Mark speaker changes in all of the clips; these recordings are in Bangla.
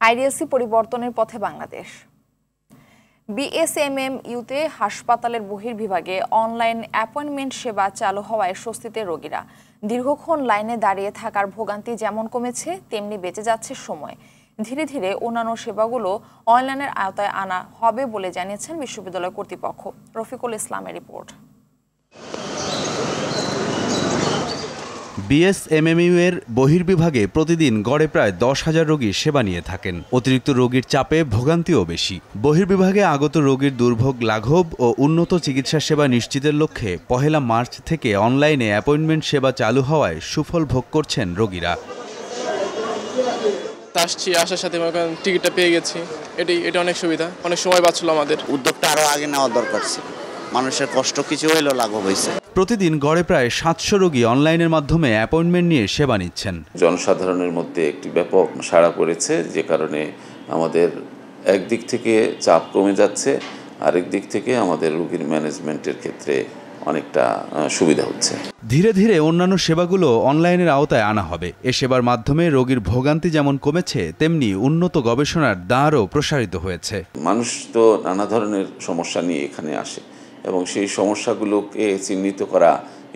Speaker 1: আইডিএলসি পরিবর্তনের পথে বাংলাদেশ। বিএসএমএমইউতে হাসপাতালের বহির্বিভাগে অনলাইন অ্যাপয়েন্টমেন্ট সেবা চালু হওয়ায় স্বস্তিতে রোগীরা। দীর্ঘক্ষণ লাইনে দাঁড়িয়ে থাকার ভোগান্তি যেমন কমেছে, তেমনি বেঁচে যাচ্ছে সময়। ধীরে ধীরে অন্যান্য সেবাগুলো অনলাইনের আওতায় আনা হবে বলে জানিয়েছেন বিশ্ববিদ্যালয় কর্তৃপক্ষ। রফিকুল ইসলামের রিপোর্ট।
Speaker 2: বিএসএমএমইউ এর বহির্বিভাগে প্রতিদিন গড়ে প্রায় 10,000 রোগী সেবা নিয়ে থাকেন। অতিরিক্ত রোগীর চাপে ভোগান্তিও বেশি। বহির্বিভাগে আগত রোগীর দুর্ভোগ লাঘব ও উন্নত চিকিৎসা সেবা নিশ্চিতের লক্ষ্যে 1 মার্চ থেকে অনলাইনে অ্যাপয়েন্টমেন্ট সেবা চালু হওয়ায় সুফল ভোগ করছেন রোগীরা।
Speaker 3: আসছি, আসার সাথে টিকিটটা পেয়ে গেছি, এটা অনেক সুবিধা, অনেক সময় বাঁচলো আমাদের।
Speaker 4: উদ্যোগটা আরো আগে নেওয়া দরকার ছিল, মানুষের কষ্ট কিছু হইলেও লাঘব হয়েছে।
Speaker 2: প্রতিদিন গড়ে প্রায় 700 রোগী অনলাইনের মাধ্যমে অ্যাপয়েন্টমেন্ট নিয়ে সেবা নিচ্ছেন।
Speaker 5: জনসাধারণের মধ্যে একটি ব্যাপক সাড়া পড়েছে, যে কারণে আমাদের একদিক থেকে চাপ কমে যাচ্ছে, আরেক দিক থেকে আমাদের রোগীর ম্যানেজমেন্টের ক্ষেত্রে অনেকটা সুবিধা হচ্ছে।
Speaker 2: ধীরে ধীরে অন্যান্য সেবাগুলো অনলাইনের আওতায় আনা হবে। এ সেবার মাধ্যমে রোগীর ভোগান্তি যেমন কমেছে, তেমনি উন্নত গবেষণার দ্বারও প্রসারিত হয়েছে।
Speaker 5: মানুষ তো নানা ধরনের সমস্যা নিয়ে এখানে আসে এবং সেই সমস্যাগুলোকে চিহ্নিত করা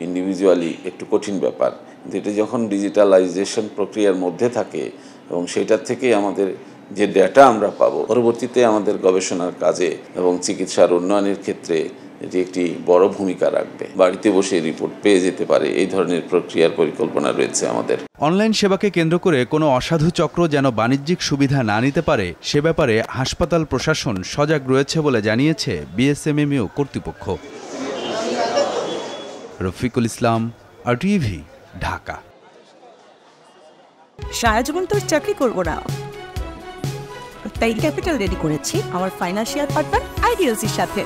Speaker 5: ইন্ডিভিজুয়ালি একটু কঠিন ব্যাপার। কিন্তু এটা যখন ডিজিটালাইজেশন প্রক্রিয়ার মধ্যে থাকে এবং সেটার থেকে আমাদের যে ডেটা আমরা পাবো, পরবর্তীতে আমাদের গবেষণার কাজে এবং চিকিৎসার উন্নয়নের ক্ষেত্রে এটি একটি বড় ভূমিকা রাখবে। বাড়িতে বসে রিপোর্ট পেয়ে যেতে পারে, এই ধরনের প্রক্রিয়ার পরিকল্পনা রয়েছে আমাদের।
Speaker 2: অনলাইন সেবাকে কেন্দ্র করে কোনো অসাধু চক্র যেন বাণিজ্যিক সুবিধা না নিতে পারে, সে ব্যাপারে হাসপাতাল প্রশাসন সজাগ রয়েছে বলে জানিয়েছে বিএসএমএমইউ কর্তৃপক্ষ। রফিকুল ইসলাম, RTV, ঢাকা।
Speaker 6: সারা জীবন তো চাকরি করবো না, তাই ক্যাপিটাল রেডি করেছি আমার ফাইন্যান্সিয়াল পার্টনার আইডিএলসির সাথে।